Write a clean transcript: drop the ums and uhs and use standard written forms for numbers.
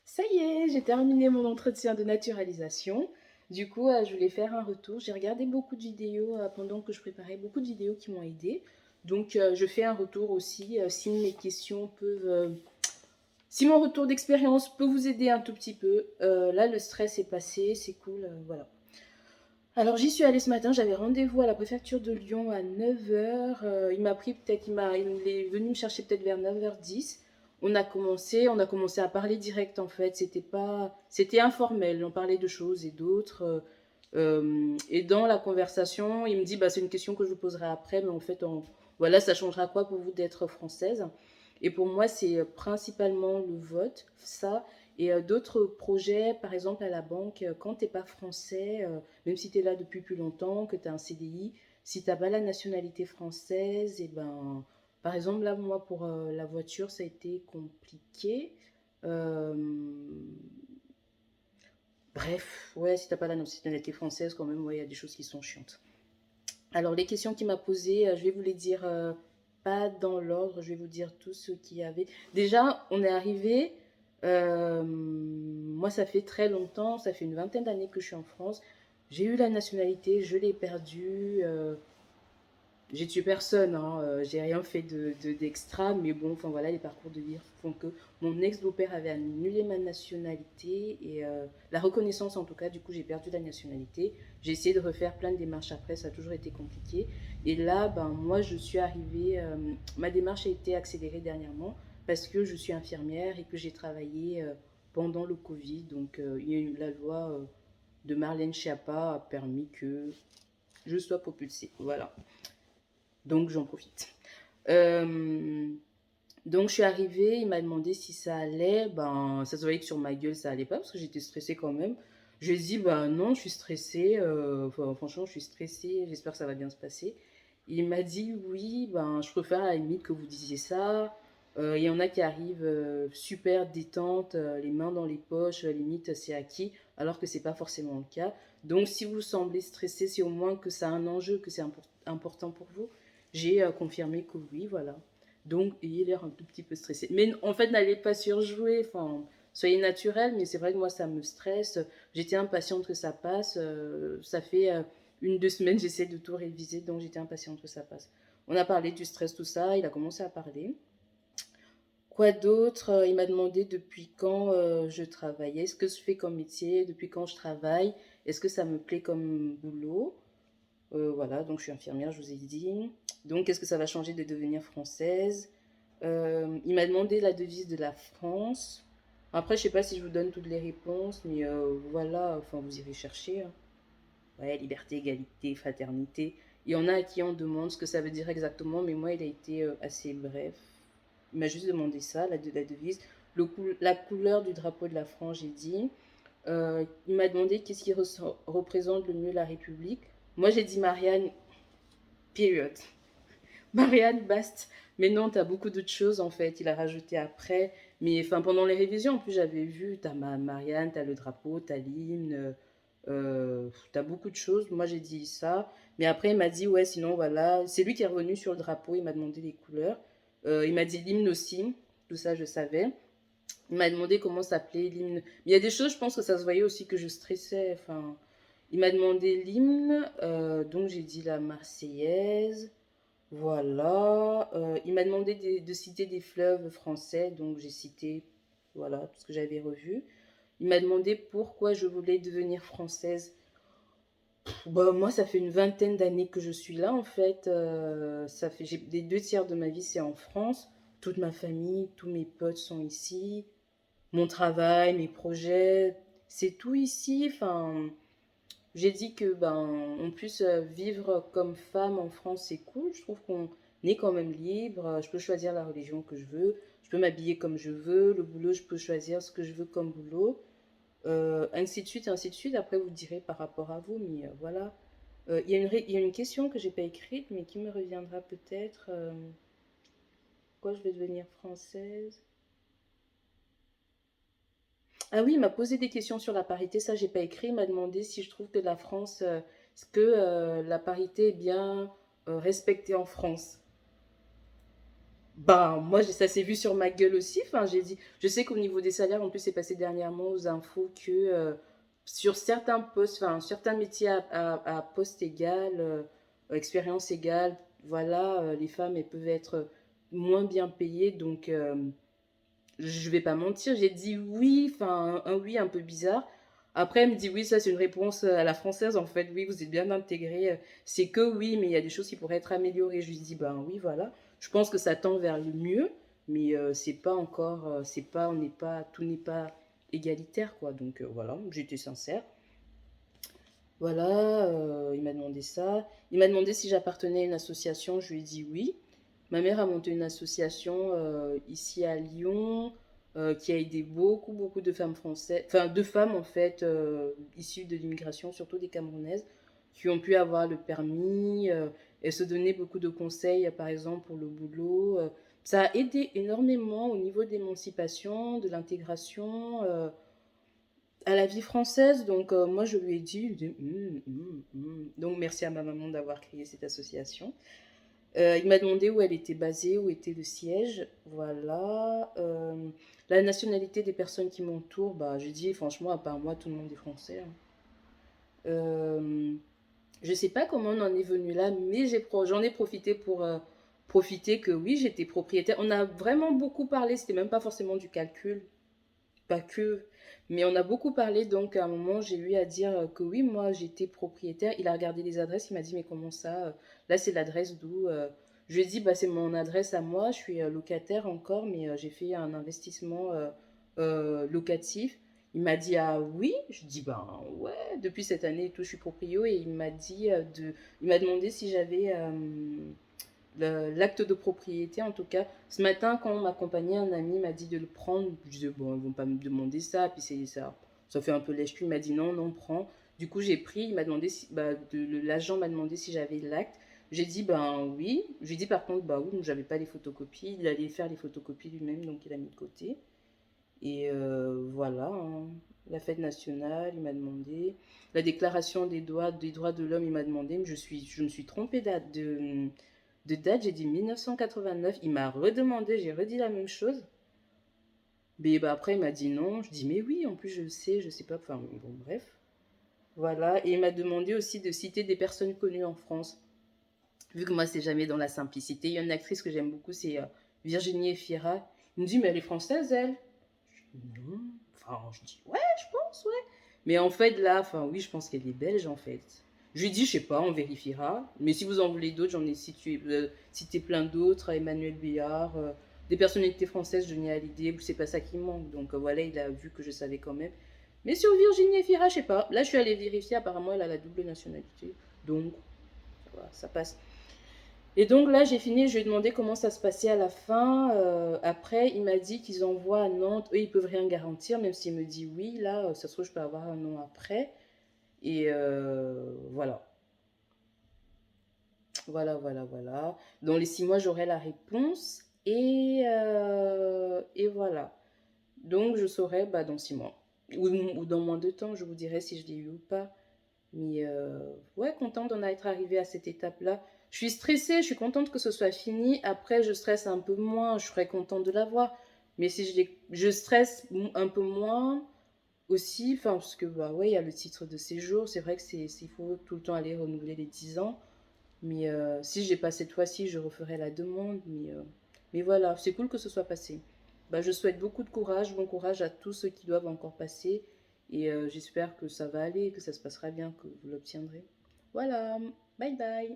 Ça y est, j'ai terminé mon entretien de naturalisation. Du coup, je voulais faire un retour. J'ai regardé beaucoup de vidéos pendant que je préparais, beaucoup de vidéos qui m'ont aidé. Donc, je fais un retour aussi. Si mes questions peuvent, si mon retour d'expérience peut vous aider un tout petit peu. Là, le stress est passé, c'est cool, voilà. Alors, j'y suis allée ce matin. J'avais rendez-vous à la préfecture de Lyon à 9 heures. Il m'a pris peut-être, il est venu me chercher peut-être vers 9h10. On a commencé à parler direct en fait. C'était informel. On parlait de choses et d'autres. Et dans la conversation, il me dit, bah, c'est une question que je vous poserai après, mais en fait, voilà, ça changera quoi pour vous d'être française? Et pour moi, c'est principalement le vote, ça. Et d'autres projets, par exemple à la banque, quand tu n'es pas français, même si tu es là depuis plus longtemps, que tu as un CDI, si tu n'as pas la nationalité française, et ben, par exemple, là, moi, pour la voiture, ça a été compliqué. Euh, Bref, ouais, si t'as pas la nationalité française, quand même, ouais, il y a des choses qui sont chiantes. Alors, les questions qu'il m'a posées, je vais vous les dire pas dans l'ordre, je vais vous dire tout ce qu'il y avait. Déjà, on est arrivé, moi, ça fait très longtemps, ça fait une vingtaine d'années que je suis en France. J'ai eu la nationalité, je l'ai perdue. J'ai tué personne, hein, j'ai rien fait d'extra, mais bon, enfin voilà, les parcours de vie font que mon ex-beau-père avait annulé ma nationalité et la reconnaissance en tout cas, du coup j'ai perdu la nationalité. J'ai essayé de refaire plein de démarches après, ça a toujours été compliqué. Et là, ben moi je suis arrivée, ma démarche a été accélérée dernièrement parce que je suis infirmière et que j'ai travaillé pendant le Covid. Donc il y a eu la loi de Marlène Schiappa a permis que je sois propulsée. Voilà. Donc j'en profite. Euh, donc je suis arrivée, il m'a demandé si ça allait. Ben, ça se voyait que sur ma gueule ça allait pas parce que j'étais stressée quand même. Je lui ai dit, bah non, je suis stressée. Enfin, franchement, je suis stressée. J'espère que ça va bien se passer. Il m'a dit, oui, ben, je préfère à la limite que vous disiez ça. Il y en a qui arrivent super détente, les mains dans les poches, limite c'est acquis, alors que c'est pas forcément le cas. Donc si vous semblez stressé, c'est au moins que ça a un enjeu, que c'est important pour vous. J'ai confirmé que oui, voilà. Donc, ayez l'air un tout petit peu stressé. Mais en fait, n'allez pas surjouer. Enfin, soyez naturel, mais c'est vrai que moi, ça me stresse. J'étais impatiente que ça passe. Ça fait 1, 2 semaines, j'essaie de tout réviser, donc j'étais impatiente que ça passe. On a parlé du stress, tout ça. Il a commencé à parler. Quoi d'autre? Il m'a demandé depuis quand je travaillais, ce que je fais comme métier, depuis quand je travaille, est-ce que ça me plaît comme boulot. Voilà, donc je suis infirmière, je vous ai dit. Donc, est-ce que ça va changer de devenir française? Il m'a demandé la devise de la France. Après, je sais pas si je vous donne toutes les réponses, mais voilà, enfin, vous irez chercher, hein. Ouais, liberté, égalité, fraternité. Il y en a à qui on demande ce que ça veut dire exactement, mais moi, il a été assez bref. Il m'a juste demandé ça, la devise. La couleur du drapeau de la France, j'ai dit. Il m'a demandé qu'est-ce qui représente le mieux la République. Moi, j'ai dit Marianne, period. Marianne, basta. Mais non, t'as beaucoup d'autres choses en fait. Il a rajouté après. Mais enfin, pendant les révisions, en plus, j'avais vu, t'as Marianne, t'as le drapeau, t'as l'hymne, t'as beaucoup de choses. Moi, j'ai dit ça. Mais après, il m'a dit, ouais, sinon, voilà. C'est lui qui est revenu sur le drapeau. Il m'a demandé les couleurs. Il m'a dit l'hymne aussi. Tout ça, je savais. Il m'a demandé comment s'appelait l'hymne. Mais il y a des choses, je pense que ça se voyait aussi que je stressais. Enfin, il m'a demandé l'hymne. Donc, j'ai dit la Marseillaise. Voilà. Il m'a demandé de citer des fleuves français, donc j'ai cité, voilà, tout ce que j'avais revu. Il m'a demandé pourquoi je voulais devenir française. Bah, moi, ça fait une vingtaine d'années que je suis là, en fait. Les 2 tiers de ma vie, c'est en France. Toute ma famille, tous mes potes sont ici. Mon travail, mes projets, c'est tout ici. Enfin, j'ai dit que ben on puisse vivre comme femme en France, c'est cool. Je trouve qu'on est quand même libre. Je peux choisir la religion que je veux. Je peux m'habiller comme je veux. Le boulot, je peux choisir ce que je veux comme boulot. Ainsi de suite, ainsi de suite. Après, vous direz par rapport à vous, mais voilà. Il y a une question que j'ai pas écrite, mais qui me reviendra peut-être. Pourquoi je vais devenir française? Ah oui, il m'a posé des questions sur la parité, ça j'ai pas écrit. Il m'a demandé si je trouve que la France, est-ce que la parité est bien respectée en France. Ben, moi, ça s'est vu sur ma gueule aussi. Enfin, j'ai dit, je sais qu'au niveau des salaires, en plus, c'est passé dernièrement aux infos que sur certains postes, enfin, certains métiers à poste égal, expérience égale, voilà, les femmes, elles peuvent être moins bien payées. Donc, je vais pas mentir, j'ai dit oui, enfin, un oui un peu bizarre. Après, elle me dit oui, ça c'est une réponse à la française, en fait. Oui, vous êtes bien intégré. C'est que oui, mais il y a des choses qui pourraient être améliorées. Je lui dis, ben oui, voilà. Je pense que ça tend vers le mieux, mais c'est pas encore, c'est pas, on n'est pas, tout n'est pas égalitaire, quoi. Donc voilà, j'étais sincère. Voilà, il m'a demandé ça. Il m'a demandé si j'appartenais à une association. Je lui ai dit oui. Ma mère a monté une association ici à Lyon qui a aidé beaucoup, beaucoup de femmes françaises, enfin de femmes en fait issues de l'immigration, surtout des Camerounaises, qui ont pu avoir le permis et se donner beaucoup de conseils, par exemple pour le boulot. Ça a aidé énormément au niveau de l'émancipation, de l'intégration à la vie française. Donc moi je lui ai dit, donc merci à ma maman d'avoir créé cette association. Il m'a demandé où elle était basée, où était le siège. Voilà. La nationalité des personnes qui m'entourent, bah, j'ai dit franchement, à part moi, tout le monde est français, hein. Euh, je sais pas comment on en est venu là, mais j'en ai profité pour profiter que oui, j'étais propriétaire. On a vraiment beaucoup parlé, c'était même pas forcément du calcul, pas que, mais on a beaucoup parlé. Donc à un moment, j'ai eu à dire que oui, moi j'étais propriétaire. Il a regardé les adresses, il m'a dit mais comment ça là c'est l'adresse d'où je lui ai dit bah c'est mon adresse à moi, je suis locataire encore, mais j'ai fait un investissement locatif. Il m'a dit ah oui, je dis ben ouais, depuis cette année et tout je suis proprio. Et il m'a dit il m'a demandé si j'avais l'acte de propriété en tout cas. Ce matin, quand on m'accompagnait, un ami m'a dit de le prendre. Je disais, bon, ils vont pas me demander ça. Puis c'est ça, ça fait un peu lèche-cul. Il m'a dit non, non, prends. Du coup, j'ai pris. Il m'a demandé si, bah, l'agent m'a demandé si j'avais l'acte. J'ai dit, ben oui. J'ai dit par contre, bah oui, j'avais pas les photocopies. Il allait faire les photocopies lui-même, donc il a mis de côté. Et voilà, hein. La fête nationale, il m'a demandé. La déclaration des droits de l'homme, il m'a demandé. Mais je me suis trompée de date, j'ai dit 1989. Il m'a redemandé, j'ai redit la même chose. Mais bah, après, il m'a dit non. Je dis, mais oui, en plus, je sais pas. Enfin, bon, bref. Voilà. Et il m'a demandé aussi de citer des personnes connues en France. Vu que moi, c'est jamais dans la simplicité. Il y a une actrice que j'aime beaucoup, c'est Virginie Efira. Il me dit, mais elle est française, elle. Je dis, non. Enfin, je dis, ouais, je pense, ouais. Mais en fait, là, enfin, oui, je pense qu'elle est belge, en fait. Je lui dis, je sais pas, on vérifiera. Mais si vous en voulez d'autres, j'en ai cité plein d'autres. Emmanuel Béard, des personnalités françaises, Johnny Hallyday, c'est pas ça qui manque. Donc voilà, il a vu que je savais quand même. Mais sur Virginie Efira, je sais pas. Là, je suis allée vérifier. Apparemment, elle a la double nationalité. Donc, voilà, ça passe. Et donc là, j'ai fini, je lui ai demandé comment ça se passait à la fin. Après, il m'a dit qu'ils envoient à Nantes. Eux, ils peuvent rien garantir, même s'il me dit oui, là, ça se trouve, je peux avoir un nom après. Et voilà. Voilà, voilà, voilà. Dans les 6 mois, j'aurai la réponse. Et voilà. Donc, je saurai bah, dans 6 mois. Ou dans moins de temps, je vous dirai si je l'ai eu ou pas. Mais ouais, contente d'en être arrivée à cette étape-là. Je suis stressée, je suis contente que ce soit fini. Après, je stresse un peu moins, je serais contente de l'avoir. Mais si je stresse un peu moins aussi, enfin, parce que bah ouais, il y a le titre de séjour. C'est vrai que il faut tout le temps aller renouveler les 10 ans. Mais si je l'ai pas cette fois-ci, je referai la demande. Mais voilà, c'est cool que ce soit passé. Bah, je souhaite beaucoup de courage, bon courage à tous ceux qui doivent encore passer. Et j'espère que ça va aller, que ça se passera bien, que vous l'obtiendrez. Voilà, bye bye.